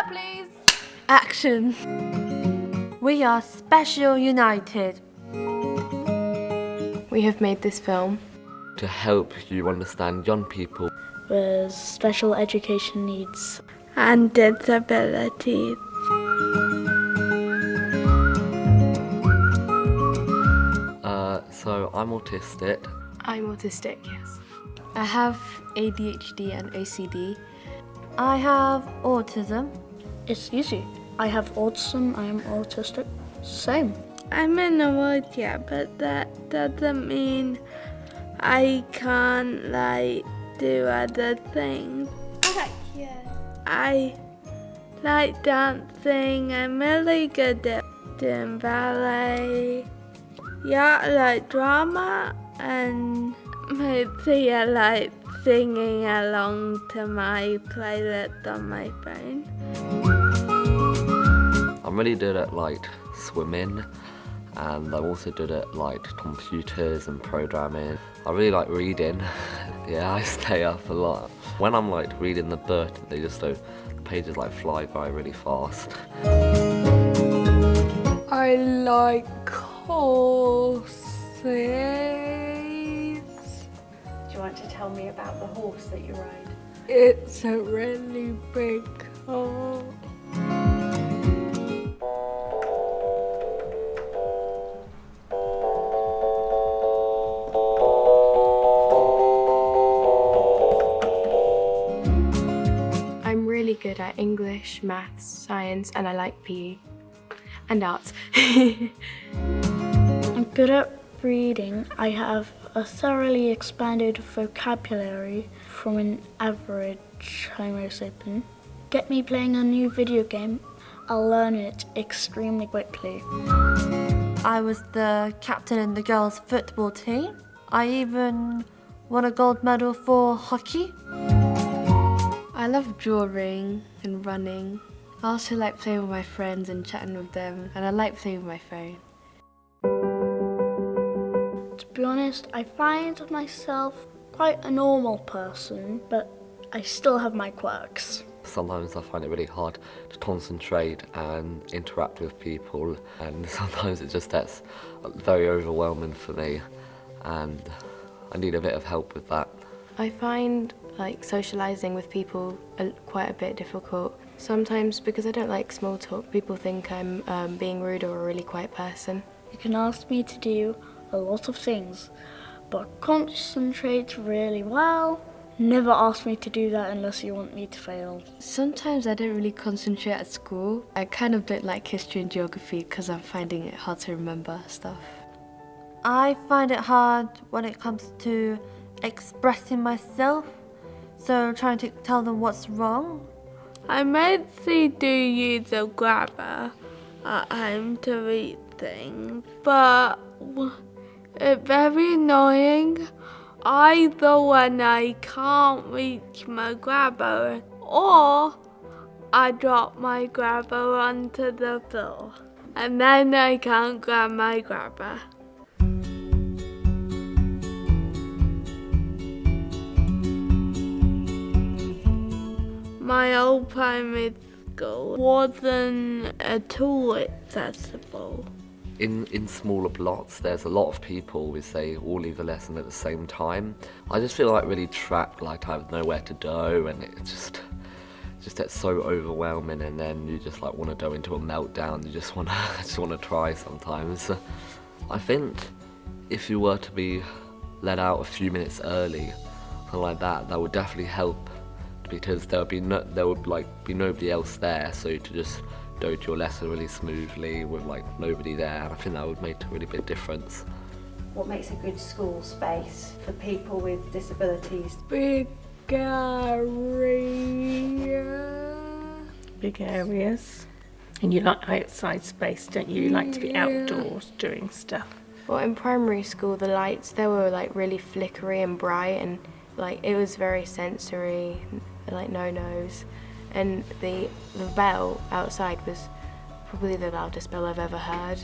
please. Action. We are Special United. We have made this film to help you understand young people with special education needs and disabilities. So I'm autistic. I'm autistic, yes. I have ADHD and OCD. I have autism. It's easy. I have autism, I am autistic. Same. I'm in a wheelchair, but that doesn't mean I can't do other things. I like dancing. I'm really good at doing ballet. Yeah, I like drama, and mostly I like singing along to my playlist on my phone. I'm really good at swimming, and I'm also good at computers and programming. I really like reading. Yeah, I stay up a lot. When I'm reading the book, the pages fly by really fast. I like horses. Do you want to tell me about the horse that you ride? It's a really big horse. I'm really good at English, maths, science, and I like PE and arts. I'm good at reading. I have a thoroughly expanded vocabulary from an average Homo sapien. Get me playing a new video game, I'll learn it extremely quickly. I was the captain in the girls' football team. I even won a gold medal for hockey. I love drawing and running. I also like playing with my friends and chatting with them, and I like playing with my phone. To be honest, I find myself quite a normal person, but I still have my quirks. Sometimes I find it really hard to concentrate and interact with people, and sometimes it just gets very overwhelming for me, and I need a bit of help with that. I find socialising with people quite a bit difficult. Sometimes because I don't like small talk, people think I'm being rude or a really quiet person. You can ask me to do a lot of things, but concentrate really well. Never ask me to do that unless you want me to fail. Sometimes I don't really concentrate at school. I kind of don't like history and geography because I'm finding it hard to remember stuff. I find it hard when it comes to expressing myself, so trying to tell them what's wrong. I mostly do use a grabber at home to read things, but it's very annoying either when I can't reach my grabber or I drop my grabber onto the floor and then I can't grab my grabber. My old primary school wasn't at all accessible. In smaller blocks, there's a lot of people who say all leave the lesson at the same time. I just feel really trapped, I have nowhere to go, and it just gets so overwhelming, and then you just want to go into a meltdown. You just want to cry sometimes. I think if you were to be let out a few minutes early, something like that, that would definitely help, because there would be nobody else there, so to just go to your lesson really smoothly with nobody there, and I think that would make a really big difference. What makes a good school space for people with disabilities? Big areas. And you like outside space, don't you? You like to be outdoors doing stuff. Well, in primary school, the lights, they were really flickery and bright, and it was very sensory, no-nos. And the bell outside was probably the loudest bell I've ever heard.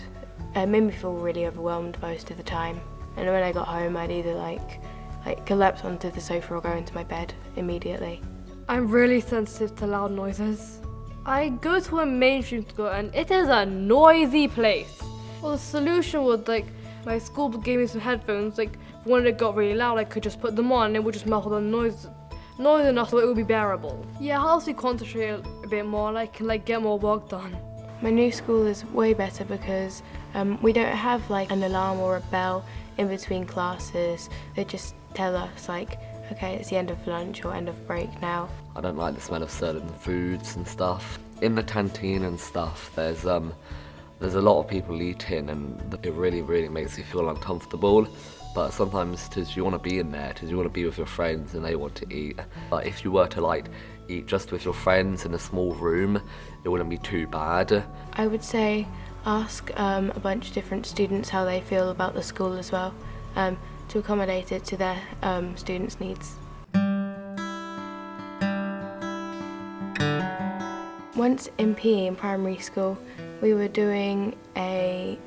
It made me feel really overwhelmed most of the time. And when I got home, I'd either collapse onto the sofa or go into my bed immediately. I'm really sensitive to loud noises. I go to a mainstream school and it is a noisy place. Well, the solution was like my school gave me some headphones. Like when it got really loud, I could just put them on and it would just muffle the noise enough so it would be bearable. Yeah, it helps me concentrate a bit more and I can like get more work done. My new school is way better because we don't have like an alarm or a bell in between classes. They just tell us like, okay, it's the end of lunch or end of break now. I don't like the smell of certain foods and stuff. In the canteen and stuff, there's a lot of people eating and it really makes you feel uncomfortable. But sometimes you want to be in there, you want to be with your friends and they want to eat. But if you were to like eat just with your friends in a small room, it wouldn't be too bad. I would say ask a bunch of different students how they feel about the school as well, to accommodate it to their students' needs. Once in PE in primary school, we were doing a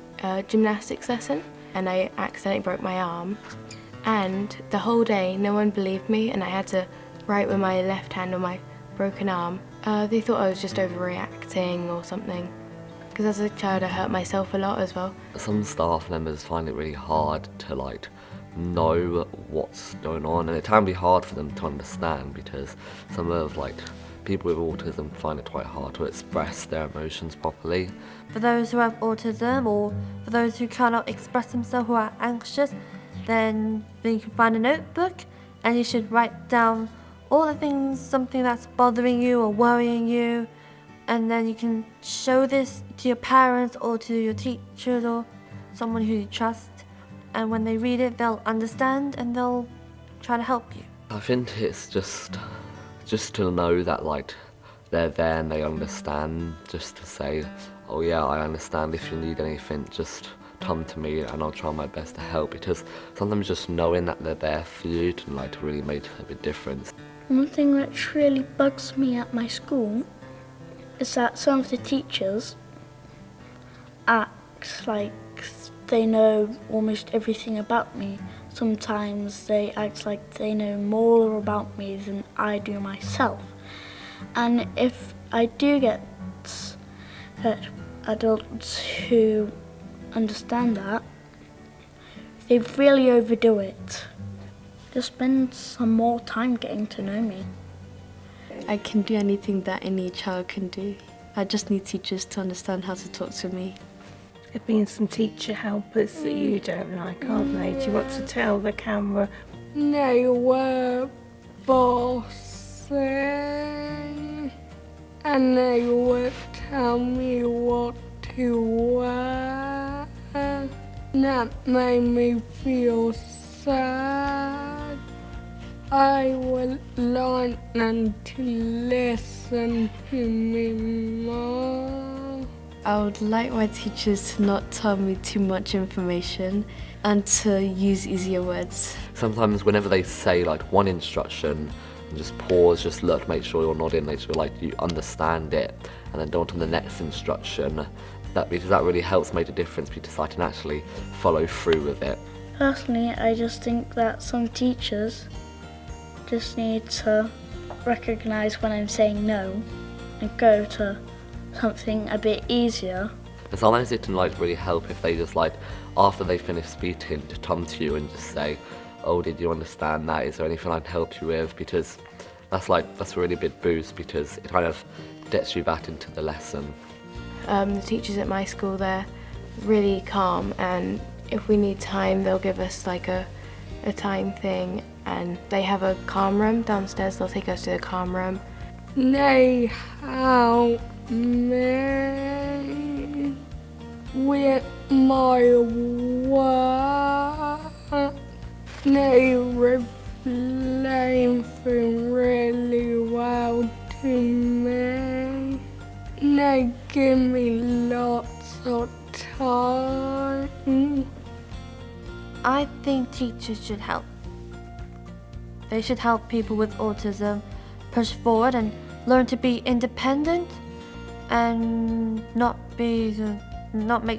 gymnastics lesson and I accidentally broke my arm, and the whole day no one believed me and I had to write with my left hand on my broken arm. They thought I was just overreacting or something, because as a child I hurt myself a lot as well. Some staff members find it really hard to like know what's going on, and it can be hard for them to understand because some of like people with autism find it quite hard to express their emotions properly. For those who have autism or for those who cannot express themselves, who are anxious, then you can find a notebook and you should write down all the things, something that's bothering you or worrying you, and then you can show this to your parents or to your teachers or someone who you trust, and when they read it they'll understand and they'll try to help you. I think it's just to know that like they're there and they understand, just to say, oh yeah, I understand, if you need anything just come to me and I'll try my best to help, because sometimes just knowing that they're there for you can like really make a big difference. One thing that really bugs me at my school is that some of the teachers act like they know almost everything about me. Sometimes they act like they know more about me than I do myself. And if I do get adults who understand that, they really overdo it. Just spend some more time getting to know me. I can do anything that any child can do. I just need teachers to understand how to talk to me. There have been some teacher helpers that you don't like, aren't they? Do you want to tell the camera? They were bossy and they would tell me what to wear. That made me feel sad. I would like them to listen to me more. I would like my teachers to not tell me too much information and to use easier words. Sometimes whenever they say like one instruction, just pause, just look, make sure you're nodding, make sure like you understand it, and then go on to the next instruction. Because that really helps make a difference, because I can actually follow through with it. Personally, I just think that some teachers just need to recognise when I'm saying no and go to something a bit easier. And sometimes it can like really help if they just like, after they finish speaking, to come to you and just say, oh, did you understand that? Is there anything I can help you with? Because that's a really big boost, because it kind of gets you back into the lesson. The teachers at my school, they're really calm, and if we need time they'll give us like a time thing, and they have a calm room downstairs. They'll take us to the calm room. They help me with my work. They explain things really well to me. They give me lots of time. I think teachers should help. They should help people with autism push forward and learn to be independent and not make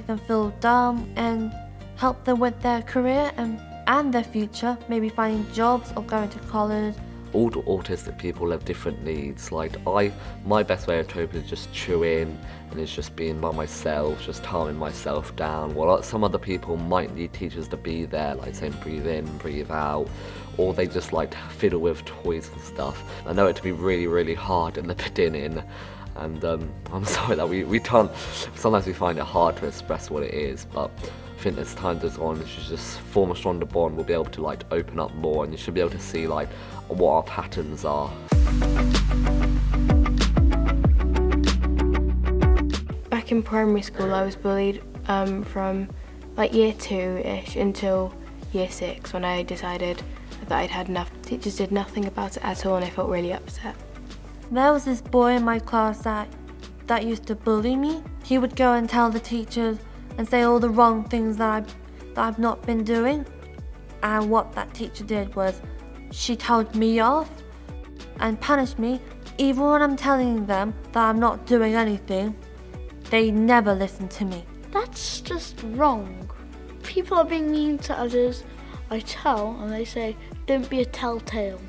them feel dumb, and help them with their career and their future, maybe finding jobs or going to college all autistic people have different needs. Like my best way of coping is just chewing, and it's just being by myself, just calming myself down. While some other people might need teachers to be there, like saying breathe in, breathe out, or they just like fiddle with toys and stuff. I know it to be really, really hard in the beginning, and I'm sorry that we can't, sometimes we find it hard to express what it is, but I think as time goes on, you should just form a stronger bond. We'll be able to like open up more, and you should be able to see like what our patterns are. Back in primary school, I was bullied from like year 2-ish until year 6, when I decided that I'd had enough. Teachers did nothing about it at all, and I felt really upset. There was this boy in my class that used to bully me. He would go and tell the teachers and say all the wrong things that I've not been doing. And what that teacher did was she told me off and punished me. Even when I'm telling them that I'm not doing anything, they never listen to me. That's just wrong. People are being mean to others. I tell and they say, don't be a telltale.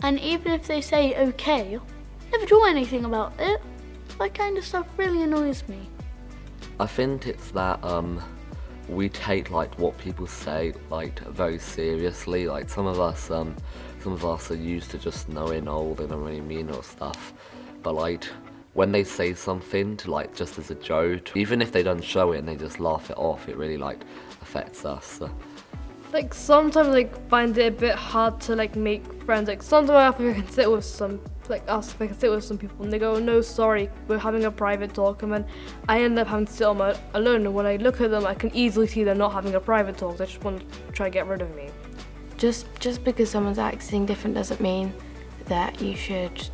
And even if they say okay, never do anything about it. That kind of stuff really annoys me. I think it's that we take like what people say like very seriously. Like some of us are used to just knowing, oh, they don't really mean or stuff. But like when they say something to like just as a joke, even if they don't show it and they just laugh it off, it really like affects us. Like sometimes like find it a bit hard to like make friends. Like sometimes I have to sit with some, like ask if I can sit with some people, and they go, no, sorry, we're having a private talk, and then I end up having to sit on my alone. And when I look at them, I can easily see they're not having a private talk. They just want to try to get rid of me. Just because someone's acting different doesn't mean that you should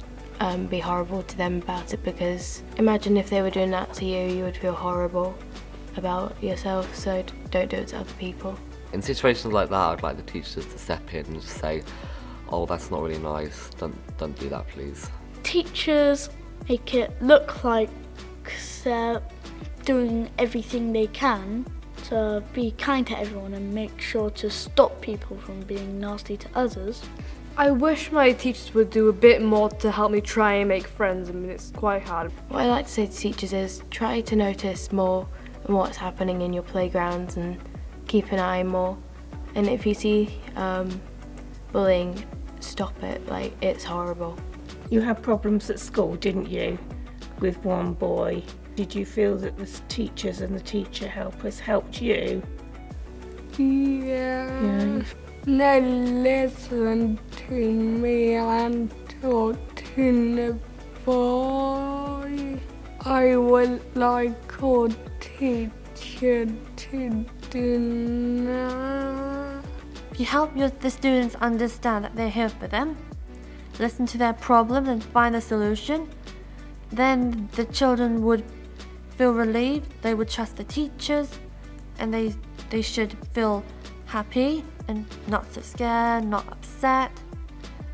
be horrible to them about it, because imagine if they were doing that to you, you would feel horrible about yourself, so don't do it to other people. In situations like that, I'd like the teachers to step in and just say, oh, that's not really nice, don't do that, please. Teachers make it look like they're doing everything they can to be kind to everyone and make sure to stop people from being nasty to others. I wish my teachers would do a bit more to help me try and make friends. I mean, it's quite hard. What I like to say to teachers is try to notice more on what's happening in your playgrounds and keep an eye more. And if you see bullying, stop it. Like, it's horrible. You had problems at school, didn't you, with one boy? Did you feel that the teachers and the teacher helpers helped you? Yeah. They listened to me and talked to the boy. I would like our teacher to do that. If you help the students understand that they're here for them, listen to their problems and find a solution, then the children would feel relieved, they would trust the teachers, and they should feel happy and not so scared, not upset,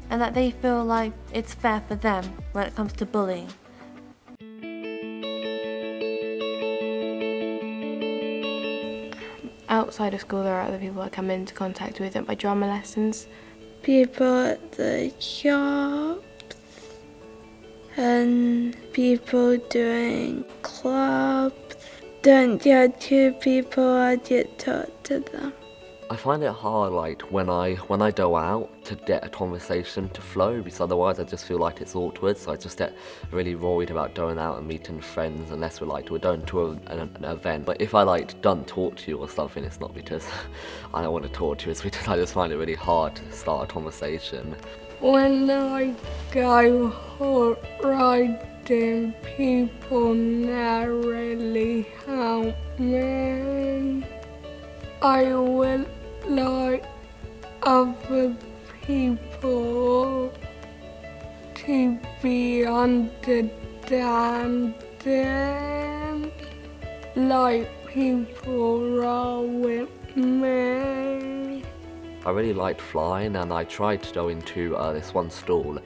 and that they feel like it's fair for them when it comes to bullying. Outside of school, there are other people I come into contact with at my drama lessons. People at the shops and people doing clubs. Don't judge two people as you talk to them. I find it hard, like when I go out, to get a conversation to flow, because otherwise I just feel like it's awkward. So I just get really worried about going out and meeting friends unless we're going to an event. But if I don't talk to you or something, it's not because I don't want to talk to you. It's because I just find it really hard to start a conversation. When I go hot riding, people never really help me. I would like other people to be understanding, like people are with me. I really liked flying, and I tried to go into this one stall,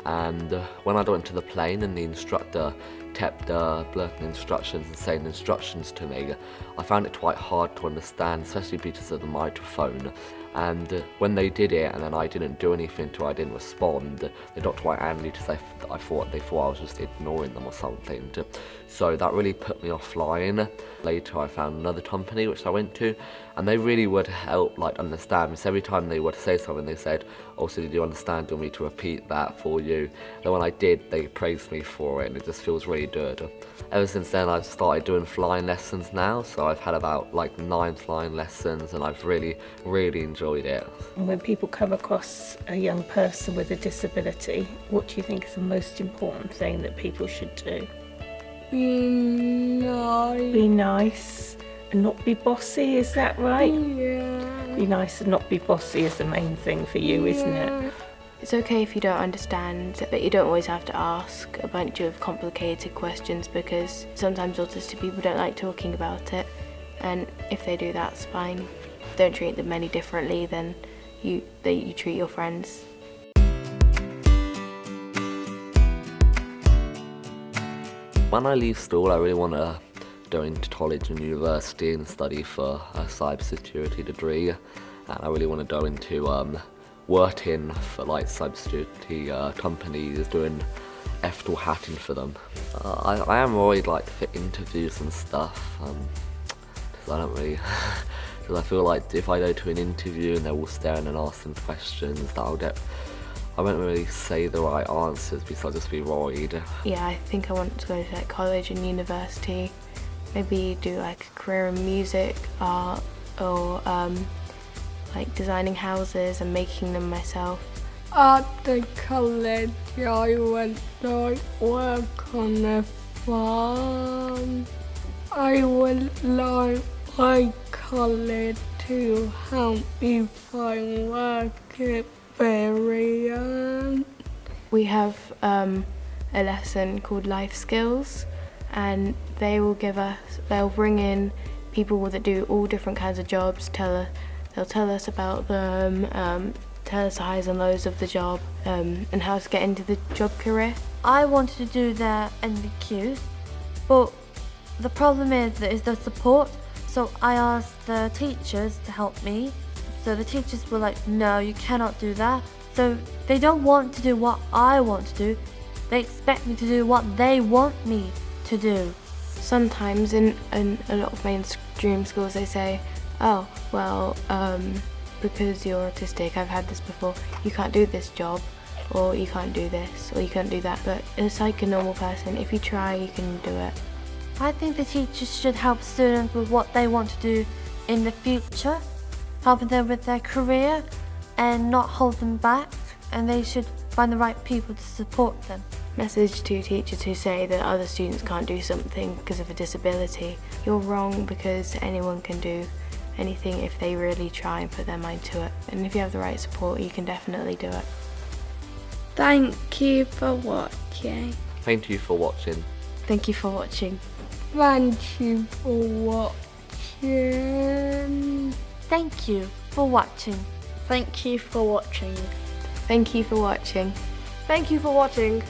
and when I got into the plane and the instructor kept blurting instructions and saying instructions to me, I found it quite hard to understand, especially because of the microphone. And when they did it and then I didn't do anything to it, I didn't respond, they got quite angry because they thought I was just ignoring them or something. So that really put me offline. Later I found another company which I went to, and they really would help understand me. So every time they would say something, they said, "Oh, so did you understand? Do you want me to repeat that for you?" And when I did, they praised me for it, and it just feels really good. Ever since then I've started doing flying lessons now, so I've had about 9 flying lessons, and I've really enjoyed it. And when people come across a young person with a disability, what do you think is the most important thing that people should do? Be nice and not be bossy, is that right? Yeah. Be nice and not be bossy is the main thing for you, isn't it? It's okay if you don't understand, but you don't always have to ask a bunch of complicated questions, because sometimes autistic people don't like talking about it, and if they do, that's fine. Don't treat them any differently than you treat your friends. When I leave school, I really want to go into college and university and study for a cybersecurity degree, and I really want to go into working for cybersecurity companies, doing ethical hacking for them. I am worried for interviews and stuff, because I don't really, because I feel like if I go to an interview and they're all staring and asking questions, I won't really say the right answers because I'll just be worried. Yeah, I think I want to go to college and university, maybe do a career in music, art, or designing houses and making them myself. At the college, I went to work on a farm. I would like my college to help me find work experience. We have a lesson called Life Skills, and they'll bring in people that do all different kinds of jobs, they'll tell us about them, tell us the highs and lows of the job, and how to get into the job career. I wanted to do their NVQs, but the problem is the support. So I asked the teachers to help me. So the teachers were like, "No, you cannot do that." So they don't want to do what I want to do. They expect me to do what they want me to do. Sometimes in a lot of mainstream schools they say, "Oh, well, because you're autistic, I've had this before, you can't do this job, or you can't do this, or you can't do that." But it's like a normal person. If you try, you can do it. I think the teachers should help students with what they want to do in the future, helping them with their career and not hold them back, and they should find the right people to support them. Message to teachers who say that other students can't do something because of a disability. You're wrong, because anyone can do anything if they really try and put their mind to it. And if you have the right support, you can definitely do it. Thank you for watching. Thank you for watching. Thank you for watching. Thank you for watching. Thank you for watching. Thank you for watching. Thank you for watching. Thank you for watching.